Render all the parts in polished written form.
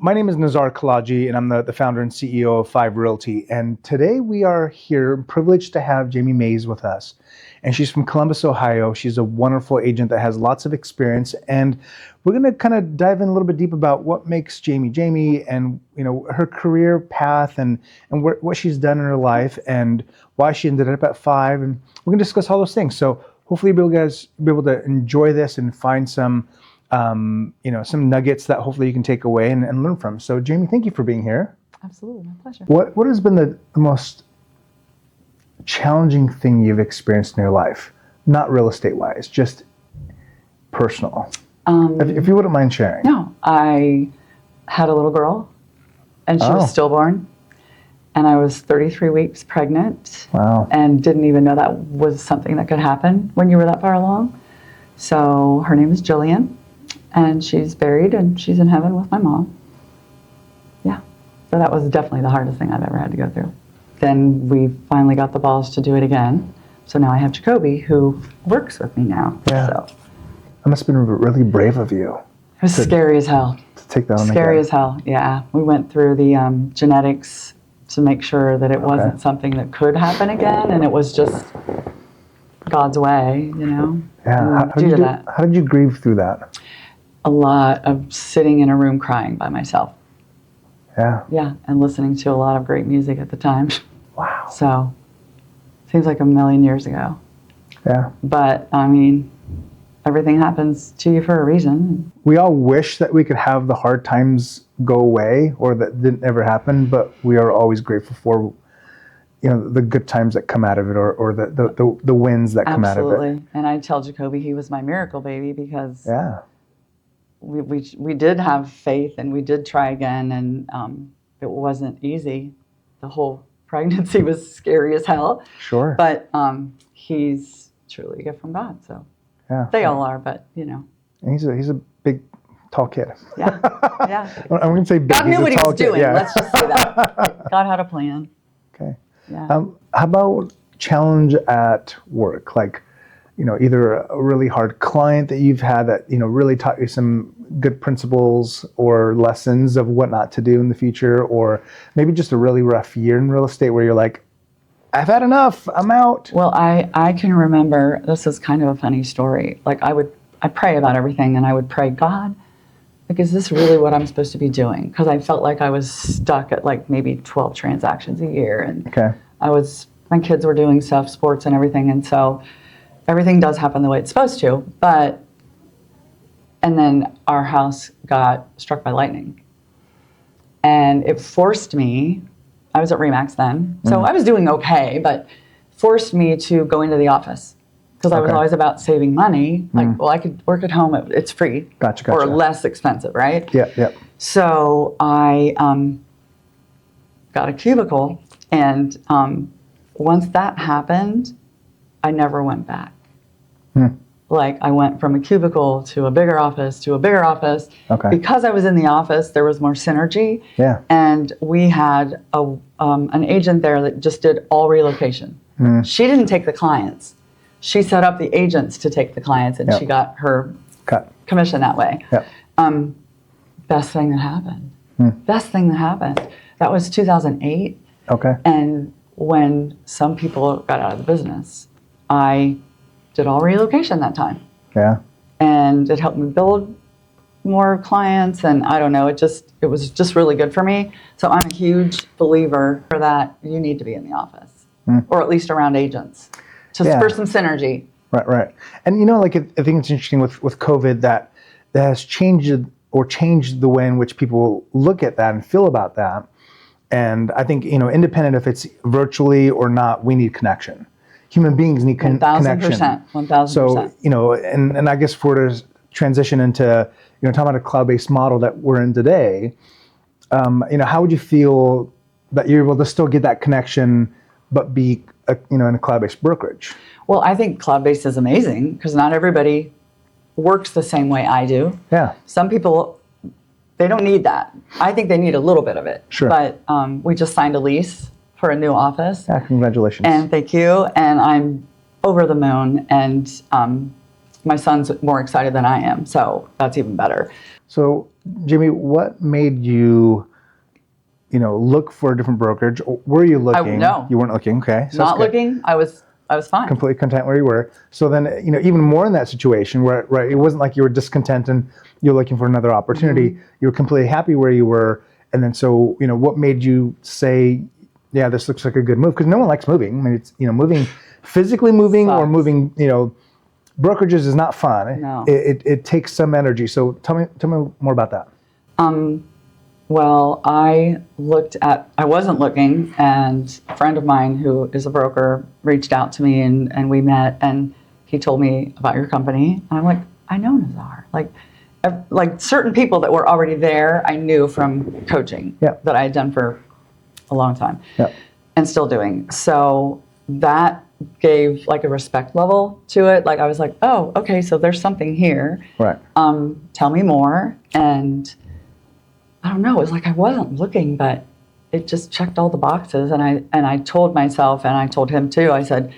My name is Nazar Kalaji, and I'm the founder and CEO of Fiv Realty. And today we are here, privileged to have Jamie Mays with us. And she's from Columbus, Ohio. She's a wonderful agent that has lots of experience. And we're going to kind of dive in a little bit deep about what makes Jamie Jamie, and her career path, and what she's done in her life, and why she ended up at Fiv. And we're going to discuss all those things. So hopefully you guys will be able to enjoy this and find some nuggets that hopefully you can take away and learn from. So Jamie, thank you for being here. Absolutely, my pleasure. What has been the most challenging thing you've experienced in your life? Not real estate wise, just personal. If you wouldn't mind sharing. No, I had a little girl and she was stillborn, and I was 33 weeks pregnant. Wow. And didn't even know that was something that could happen when you were that far along. So her name is Jillian. And she's buried, and she's in heaven with my mom. Yeah. So that was definitely the hardest thing I've ever had to go through. Then we finally got the balls to do it again. So now I have Jacoby, who works with me now. Yeah. So That must have been really brave of you. it was scary as hell. To take that on Scary again. as hell, yeah. We went through the genetics to make sure that it wasn't something that could happen again, and it was just God's way, Yeah. How did you grieve through that? A lot of sitting in a room crying by myself. Yeah. Yeah, and listening to a lot of great music at the time. Wow. So, seems like a million years ago. Yeah. But, I mean, everything happens to you for a reason. We all wish that we could have the hard times go away, or that didn't ever happen, but we are always grateful for the good times that come out of it, or the wins that come out of it. Absolutely. And I tell Jacoby he was my miracle baby, because we did have faith, and we did try again, and it wasn't easy. The whole pregnancy was scary as hell. Sure. But he's truly a gift from God. So they all are, but And he's a big, tall kid. Yeah. Yeah. I'm going to say big. God knew what he was doing. Yeah. Let's just say that. God had a plan. Okay. Yeah. How about challenge at work? Like, either a really hard client that you've had that, really taught you some good principles or lessons of what not to do in the future, or maybe just a really rough year in real estate where you're like, I've had enough, I'm out. Well, I can remember, this is kind of a funny story. Like I pray about everything, and I would pray, God, like, is this really what I'm supposed to be doing? Because I felt like I was stuck at like maybe 12 transactions a year. And my kids were doing stuff, sports and everything. And so everything does happen the way it's supposed to. And then our house got struck by lightning. And it forced me, I was at Remax then, so I was doing okay, but forced me to go into the office. Because I was always about saving money. Like, well, I could work at home, it's free. Gotcha. Or less expensive, right? Yeah. So I got a cubicle, and once that happened, I never went back. Like, I went from a cubicle to a bigger office to a bigger office. Okay. Because I was in the office, there was more synergy. Yeah. And we had an agent there that just did all relocation. She didn't take the clients. She set up the agents to take the clients, and she got her commission that way. Yep. Best thing that happened. Best thing that happened. That was 2008. Okay. And when some people got out of the business, I did all relocation that time. Yeah. And it helped me build more clients, and I don't know, it was just really good for me. So I'm a huge believer that you need to be in the office, or at least around agents, for some synergy. Right. And I think it's interesting with COVID that has changed the way in which people look at that and feel about that. And I think, independent if it's virtually or not, we need connection. Human beings need connection. 1,000%. So, and I guess for to transition into, talking about a cloud-based model that we're in today, how would you feel that you're able to still get that connection, but be, in a cloud-based brokerage? Well, I think cloud-based is amazing, because not everybody works the same way I do. Yeah. Some people, they don't need that. I think they need a little bit of it. Sure. But we just signed a lease for a new office. Yeah, congratulations. And thank you. And I'm over the moon. And my son's more excited than I am, so that's even better. So, Jamie, what made you, look for a different brokerage? Were you looking? No. You weren't looking. Okay. So Not looking. I was fine. Completely content where you were. So then, even more in that situation where, right, it wasn't like you were discontent and you're looking for another opportunity. Mm-hmm. You were completely happy where you were. And then, so, what made you say, yeah, this looks like a good move? Because no one likes moving. I mean, it's, moving, physically moving Sucks. Or moving, brokerages is not fun. No. It takes some energy. So tell me more about that. Well, I wasn't looking, and a friend of mine who is a broker reached out to me, and we met, and he told me about your company. And I'm like, I know Nazar. Like certain people that were already there, I knew from coaching that I had done for a long time and still doing. So that gave like a respect level to it. Like I was like, oh, okay, so there's something here. Right. Tell me more. And I don't know, it was like I wasn't looking, but it just checked all the boxes. And I told myself, and I told him too, I said,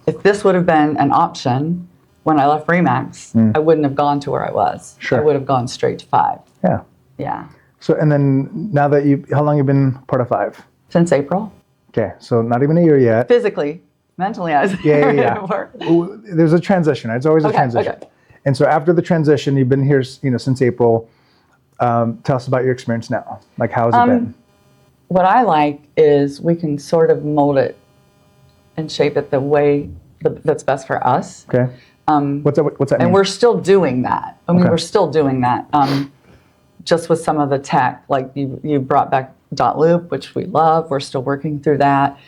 if this would have been an option when I left Remax, I wouldn't have gone to where I was. Sure. I would have gone straight to Fiv. Yeah. Yeah. So, and then now that how long have you been part of Fiv? Since April. Okay, so not even a year yet. Physically, mentally, I was yeah. There's a transition. Right? It's always a transition. Okay. And so after the transition, you've been here, since April. Tell us about your experience now. Like, how has it been? What I like is we can sort of mold it and shape it the way that's best for us. Okay. What's that mean? And we're still doing that. I mean, we're still doing that. Just with some of the tech, like you brought back .loop, which we love. We're still working through that.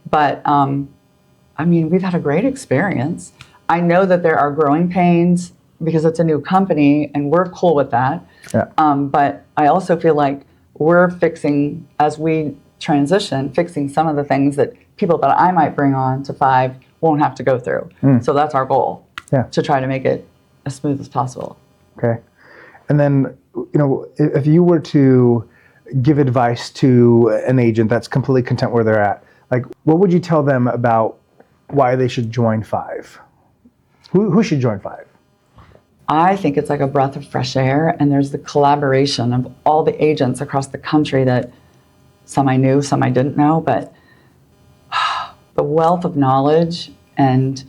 But, I mean, we've had a great experience. I know that there are growing pains because it's a new company, and we're cool with that. Yeah. But I also feel like we're fixing, as we transition, fixing some of the things that people that I might bring on to Fiv won't have to go through. So that's our goal, to try to make it as smooth as possible. Okay. And then, if you were to give advice to an agent that's completely content where they're at, like, what would you tell them about why they should join Fiv? Who should join Fiv? I think it's like a breath of fresh air, and there's the collaboration of all the agents across the country that some I knew, some I didn't know, but the wealth of knowledge and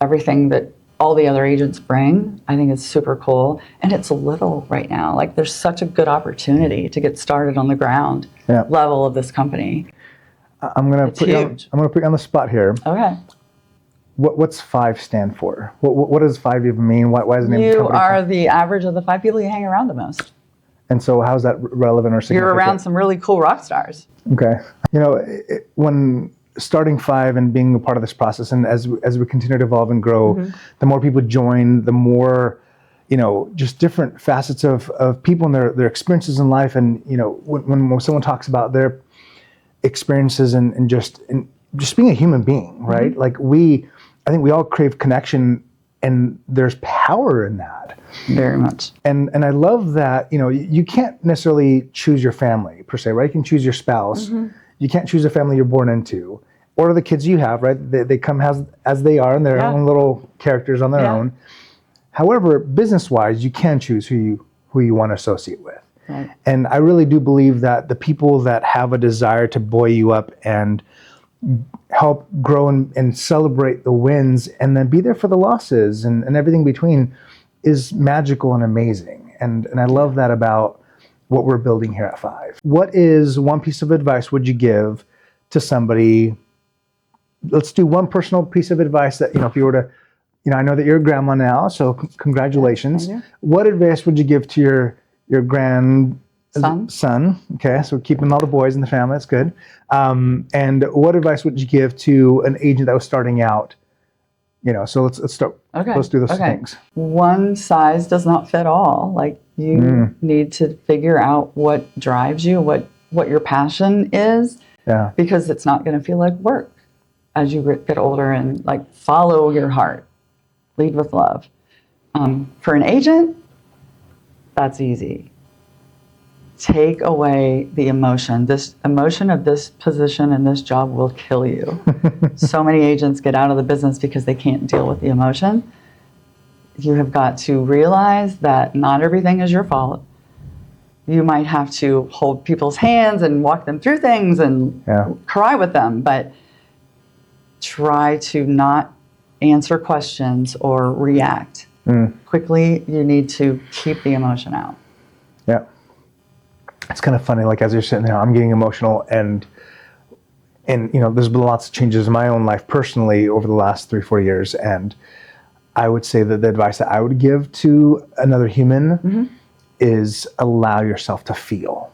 everything that all the other agents bring, I think it's super cool. And it's little right now. Like, there's such a good opportunity to get started on the ground level of this company. I'm gonna put you on the spot here. Okay. What's Fiv stand for? What does Fiv even mean? Why is the name of the company? You are the average of the 5 people you hang around the most. And so how's that relevant or significant? You're around some really cool rock stars. Okay. When starting Fiv and being a part of this process, and as we continue to evolve and grow, the more people join, the more, just different facets of people and their experiences in life. And, when someone talks about their experiences and just being a human being, right? Like I think we all crave connection, and there's power in that. Very much. And I love that, you can't necessarily choose your family per se, right? You can choose your spouse. You can't choose a family you're born into, or the kids you have, right? They come as they are, and their own little characters on their own. However, business-wise, you can choose who you want to associate with. Right. And I really do believe that the people that have a desire to buoy you up and help grow and celebrate the wins, and then be there for the losses and everything between, is magical and amazing. And I love that about what we're building here at Fiv. What is one piece of advice would you give to somebody? Let's do one personal piece of advice that, if you were to, I know that you're a grandma now, so congratulations. What advice would you give to your son? Okay, so keeping all the boys in the family, that's good. And what advice would you give to an agent that was starting out? So let's start. Okay. Let's do those things. One size does not fit all. Like, you need to figure out what drives you, what your passion is. Yeah. Because it's not going to feel like work as you get older, and like, follow your heart, lead with love. For an agent, that's easy. Take away the emotion. This emotion of this position and this job will kill you. So many agents get out of the business because they can't deal with the emotion. you have got to realize that not everything is your fault. You might have to hold people's hands and walk them through things and cry with them, but try to not answer questions or react. Quickly, you need to keep the emotion out. Yeah. It's kind of funny, like as you're sitting there, I'm getting emotional, and there's been lots of changes in my own life personally over the last 3-4 years, and I would say that the advice that I would give to another human is allow yourself to feel,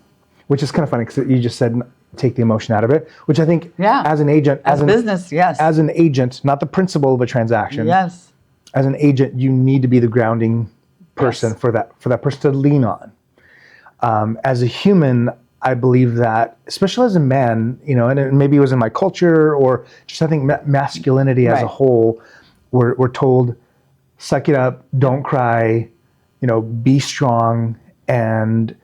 which is kind of funny because you just said take the emotion out of it, which I think as an agent, as an agent, not the principal of a transaction. Yes. As an agent, you need to be the grounding person for that person to lean on. As a human, I believe that, especially as a man, and maybe it was in my culture or just I think masculinity as a whole, we're told, suck it up, don't cry, be strong, and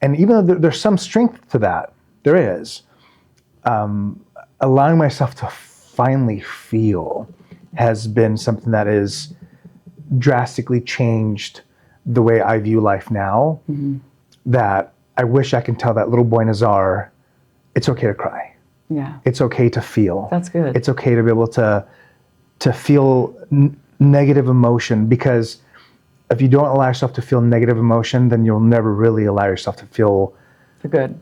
even though there's some strength to that, there is, allowing myself to finally feel has been something that is drastically changed the way I view life now. That I wish I can tell that little boy Nazar, it's okay to cry. Yeah. It's okay to feel. That's good. It's okay to be able to feel negative emotion, because if you don't allow yourself to feel negative emotion, then you'll never really allow yourself to feel the good,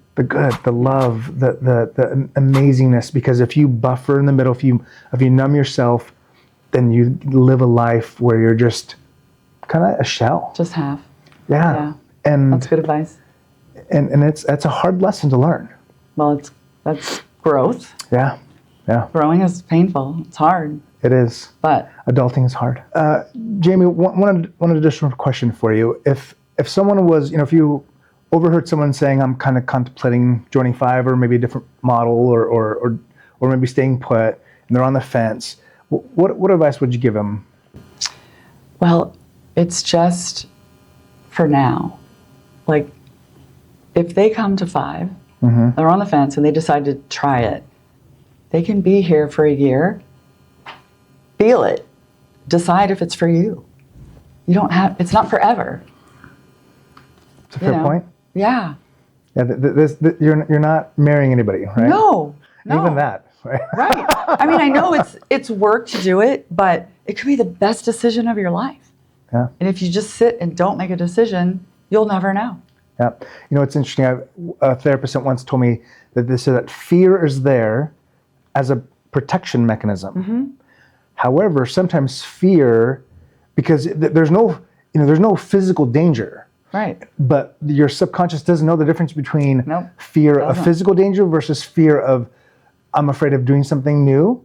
the love, the amazingness. Because if you buffer in the middle, if you numb yourself, then you live a life where you're just kind of a shell. Just half. Yeah. And that's good advice. And that's a hard lesson to learn. Well, that's growth. Yeah. Growing is painful. It's hard. It is. But adulting is hard. Jamie, one additional question for you. If someone was, if you overheard someone saying, I'm kind of contemplating joining Fiv or maybe a different model or maybe staying put, and they're on the fence, what advice would you give them? Well, it's just for now. Like, if they come to Fiv, they're on the fence and they decide to try it, they can be here for a year, feel it, decide if it's for you. You don't have, it's not forever. It's a fair point. Yeah. Yeah, you're not marrying anybody, right? No. Even that, right? Right. I mean, I know it's work to do it, but it could be the best decision of your life. Yeah. And if you just sit and don't make a decision, you'll never know. Yeah. It's interesting. A therapist once told me that fear is there as a protection mechanism. However, sometimes fear, because there's no physical danger. Right. But your subconscious doesn't know the difference between fear of physical danger versus fear of, I'm afraid of doing something new.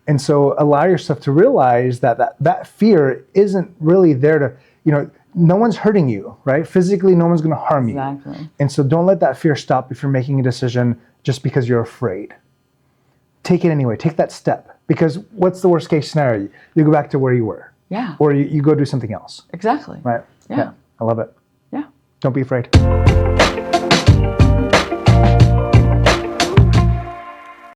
And so allow yourself to realize that fear isn't really there to, no one's hurting you, right? Physically, no one's going to harm you. Exactly. And so don't let that fear stop if you're making a decision just because you're afraid. Take it anyway. Take that step. Because what's the worst case scenario? You go back to where you were. Yeah. Or you go do something else. Exactly. Right? Yeah. I love it. Yeah. Don't be afraid.